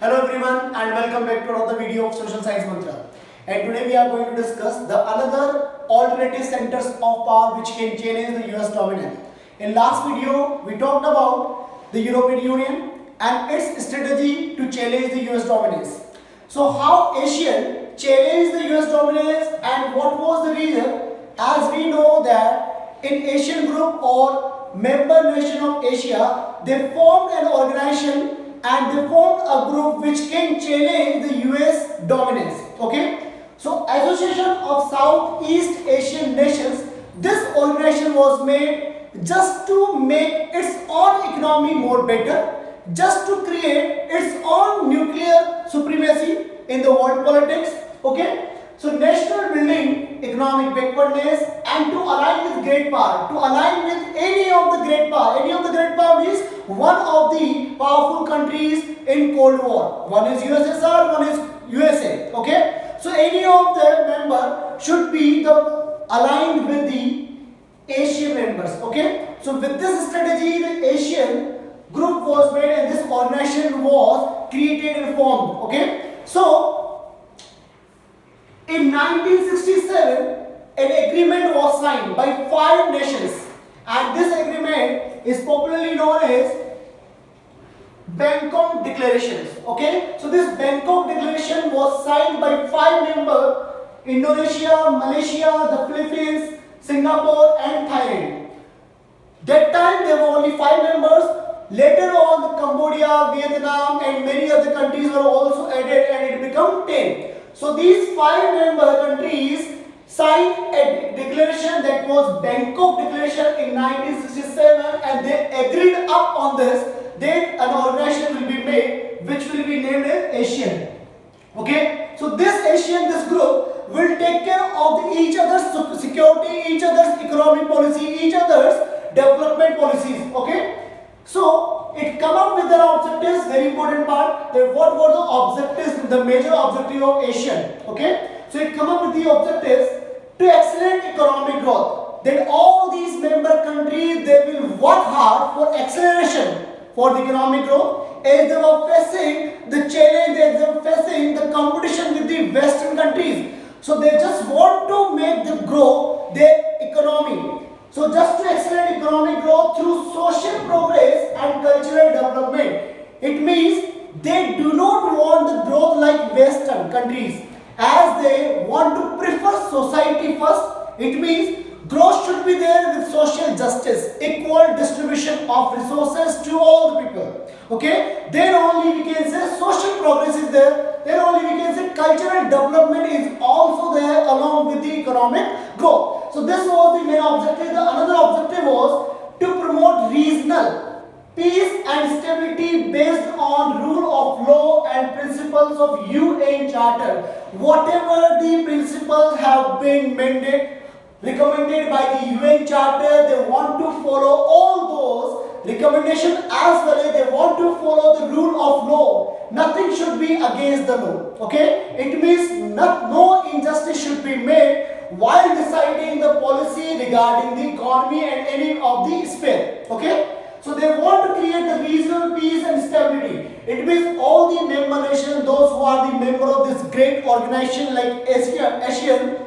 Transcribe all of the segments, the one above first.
Hello everyone and welcome back to another video of Social Science Mantra. And today we are going to discuss the another alternative centers of power which can challenge the US dominance. In last video we talked about the European Union and its strategy to challenge the US dominance. So how ASEAN challenged the US dominance and what was the reason? As we know that in ASEAN group or member nation of Asia, they formed an organization and they formed a group which can challenge the US dominance. Okay, so Association of Southeast Asian Nations, this organization was made just to make its own economy more better, just to create its own nuclear supremacy in the world politics. Okay, so national building, economic backwardness, and to align with great power, to align with any of the great power. Any of the great power means one of the powerful countries in Cold War. One is USSR, one is USA. Okay, so any of the member should be aligned with the Asian members. Okay, so with this strategy, the Asian group was made and this organization was created and formed. Okay, so in 1967, an agreement was signed by 5 nations, and this agreement is popularly known as Bangkok Declaration. Okay, so this Bangkok Declaration was signed by 5 members: Indonesia, Malaysia, the Philippines, Singapore, and Thailand. That time there were only 5 members. Later on, the Cambodia, Vietnam, and many other countries were also added, and it became 10. So these 5 member countries signed a declaration that was Bangkok Declaration in 1967, and they agreed up on this that an organization will be made which will be named as ASEAN. Okay, so this ASEAN, this group will take care of each other's security, each other's economic policy, each other's development policies. Okay, so it come up with their objectives. Very important part. That what were the objectives, the major objective of ASEAN. Okay, so it come up with the objectives to accelerate economic growth. That all these member countries, they will work hard for acceleration for the economic growth, as they were facing the challenge, as they were facing the competition with the Western countries. So they just want to make them grow their economy. So just to accelerate economic growth through social progress and cultural development. It means they do not want the growth like Western countries, as they want to prefer society first. It means growth should be there with social justice, equal distribution of resources to all the people. Okay, then only we can say social progress is there, then only we can say cultural development is also there along with the economic growth. So this was the main objective. The another objective was to promote regional peace and stability based on rule of law and principles of UN Charter. Whatever the principles have been recommended by the UN Charter, they want to follow all those recommendations, as well as they want to follow the rule of law. Nothing should be against the law. Okay, it means no injustice should be made while deciding the policy regarding the economy and any of the sphere. Okay, so they want to create the regional peace and stability. It means all the member nations, those who are the member of this great organization like ASEAN,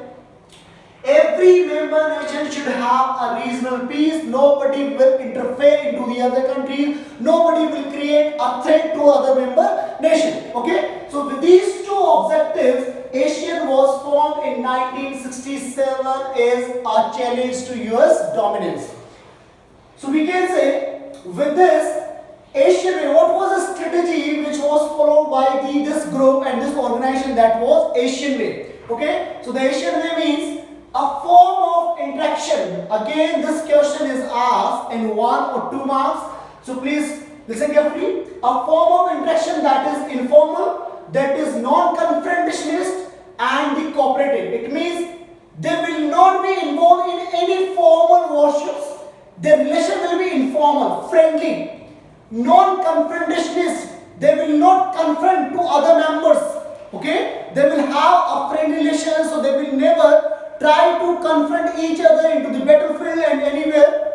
every member nation should have a regional peace. Nobody will interfere into the other countries. Nobody will create a threat to other member nations. Okay, so with these two objectives, ASEAN was formed in 1967 as a challenge to US dominance. So we can say with this ASEAN, what was the strategy which was followed by this group and this organization? That was ASEAN way. Okay, so the ASEAN way means a form of interaction. Again, this question is asked in 1 or 2 marks. So please listen carefully. A form of interaction that is informal, that is non-confrontationist, and the cooperative. It means they will not be involved in any formal worships. Their relation will be informal, friendly, non-confrontationist. They will not confront to other members. Okay, they will have a friendly relation, so they will never try to confront each other into the battlefield and anywhere.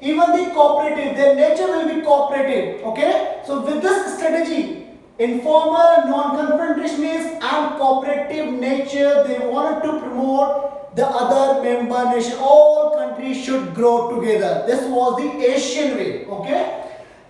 Even the cooperative, their nature will be cooperative. Okay, so with this strategy, informal, non-confrontationist and cooperative nature. They wanted to promote the other member nation. All countries should grow together. This was the Asian way. Okay.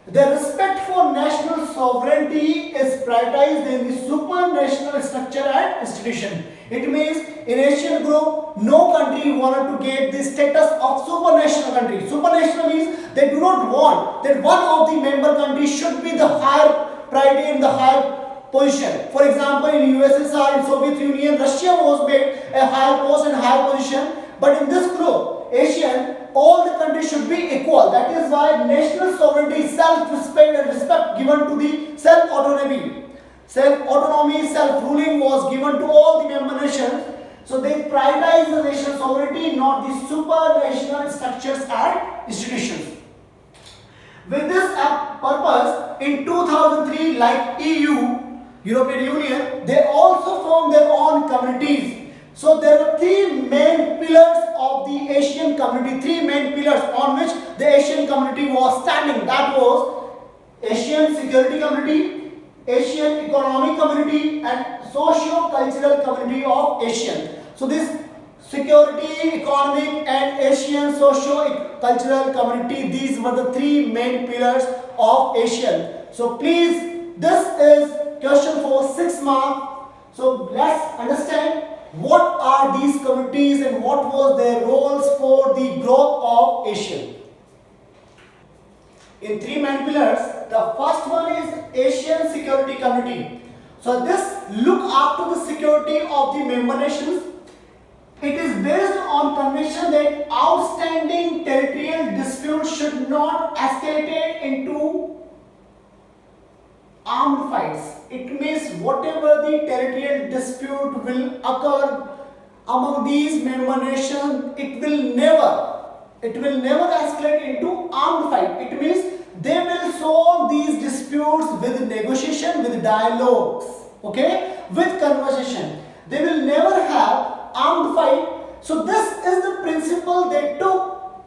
The respect for national sovereignty is prioritized in the supranational structure and institution. It means in Asian group, no country wanted to get the status of supranational country. Supranational means they do not want that one of the member countries should be the higher priority in the higher position. For example, in USSR, in Soviet Union, Russia was made a higher post and higher position. But in this group, Asian, all the countries should be equal. That is why national sovereignty, self-respect and respect given to the self-autonomy. Self-autonomy, self-ruling was given to all the member nations. So they prioritize the national sovereignty, not the supranational structures and institutions. With this purpose, in 2003, like EU, European Union, they also formed their own communities. So there are three main pillars of the Asian community, three main pillars on which the Asian community was standing. That was Asian Security Community, Asian Economic Community and Socio-Cultural Community of ASEAN. So this security, economic and Asian socio-cultural community, these were the three main pillars of ASEAN. So please, this is question for 6 marks. So let's understand what are these communities and what was their roles for the growth of ASEAN. In three main pillars, the first one is Asian Security Community. So this look after the security of the member nations. It is based on conviction that outstanding territorial disputes should not escalate into armed fights. It means whatever the territorial dispute will occur among these member nations, it will never escalate into armed fight. It means they will solve these disputes with negotiation, with dialogues, okay, with conversation. They will never have armed fight. So this is the principle they took,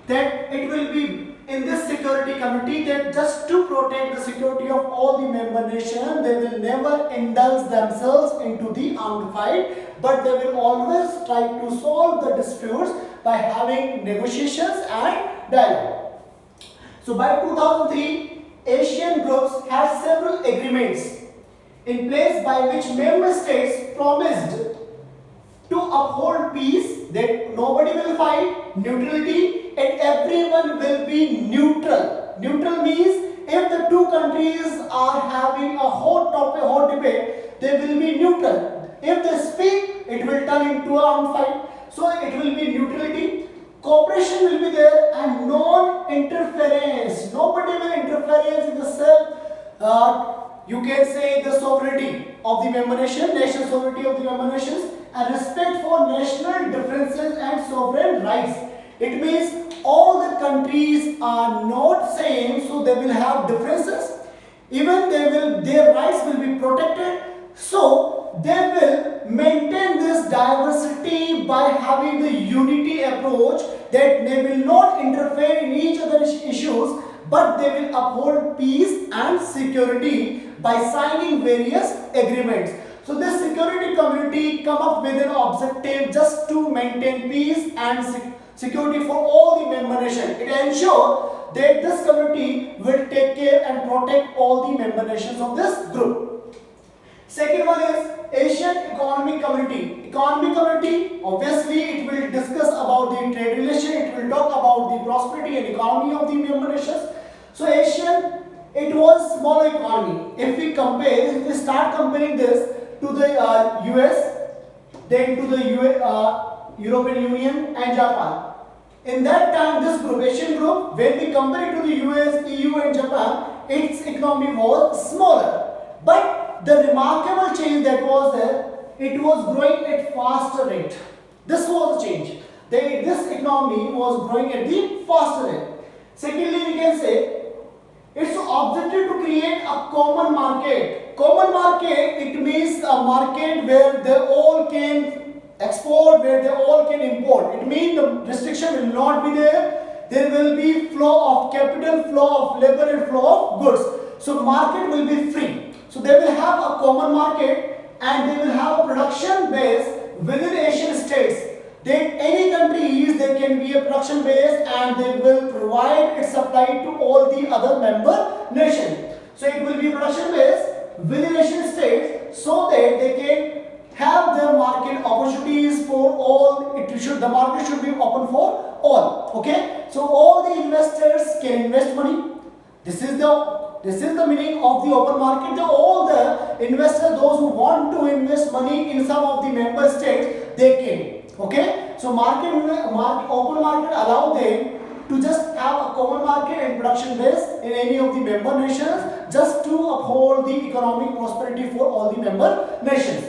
that it will be in this security committee, that just to protect the security of all the member nations, they will never indulge themselves into the armed fight, but they will always try to solve the disputes by having negotiations and dialogue. So by 2003, Asian groups had several agreements in place by which member states promised to uphold peace, that nobody will fight, neutrality, and everyone will be neutral. Neutral means if the two countries are having a hot debate, they will be neutral. If they speak, it will turn into an armed fight. So it will be neutrality. Cooperation will be there and non-interference. Nobody will interfere in the you can say the sovereignty of the member nation, national sovereignty of the member nations, and respect for national differences and sovereign rights. It means all the countries are not same, so they will have differences. Even their rights will be protected. So they will maintain this diversity by having the unity approach, that they will not interfere in each other's issues, but they will uphold peace and security by signing various agreements. So this security community come up with an objective just to maintain peace and security for all the member nations. It ensures that this community will take care and protect all the member nations of this group. Second one is Asian Economic Community. Economic Community, obviously it will discuss about the trade relation, it will talk about the prosperity and economy of the member nations. So Asian, it was smaller economy. If we start comparing this to the US, then to the European Union and Japan. In that time, this group, Asian group, when we compare it to the US, EU and Japan, its economy was smaller. But the remarkable change that was there, it was growing at faster rate. This was the change. This economy was growing at the faster rate. Secondly, we can say, its objective to create a common market. Common market, it means a market where they all can export, where they all can import. It means the restriction will not be there. There will be flow of capital, flow of labor and flow of goods. So market will be free. they will have a common market and they will have a production base within Asian states. That any country is, there can be a production base and they will provide its supply to all the other member nations. So it will be production base within Asian states so that they can have the market opportunities for all. The market should be open for all. Okay, so all the investors can invest money. This is the meaning of the open market. All the investors, those who want to invest money in some of the member states, they can. Okay, so open market allow them to just have a common market and production base in any of the member nations, just to uphold the economic prosperity for all the member nations.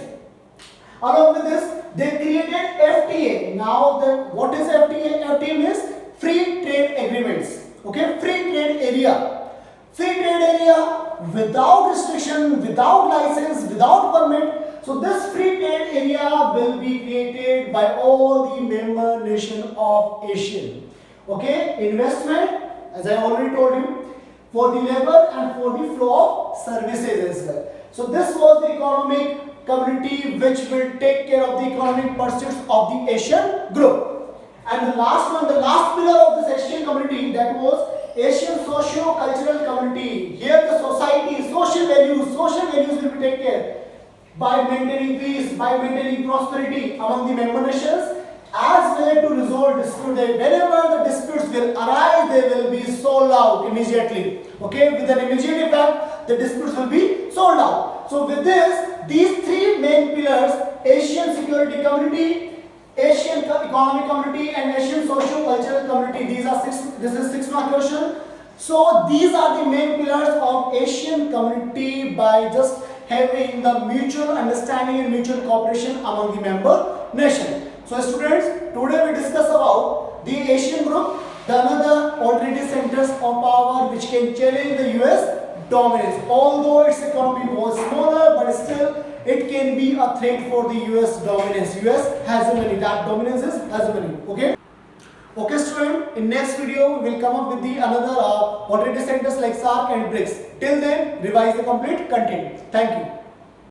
Along with this, they created FTA. Now, what is FTA? FTA means free trade agreements. Okay, free trade area. Free trade area without restriction, without license, without permit. So this free trade area will be created by all the member nations of ASEAN. Okay, investment, as I already told you, for the labor and for the flow of services as well. So this was the economic community which will take care of the economic pursuits of the ASEAN group. And the last one, the last pillar of this ASEAN community, that was Asian socio-cultural community. Here the society, social values will be taken care by maintaining peace, by maintaining prosperity among the member nations, as well to resolve disputes. Whenever the disputes will arise, they will be solved out immediately. Okay, with an immediate effect, the disputes will be solved out. So with this, these three main pillars, Asian security community, Asian economic community, and Asian socio-cultural community, this is 6-mark question. So these are the main pillars of Asian community by just having the mutual understanding and mutual cooperation among the member nation. So students, today we discuss about the Asian group, the another alternative centers of power which can challenge the US dominance. Although its economy was smaller, but still it can be a threat for the US dominance. US hegemony, that dominance is hegemony. Okay. Okay student, in next video we will come up with the another alternative centers like SAARC and BRICS. Till then, revise the complete content. Thank you.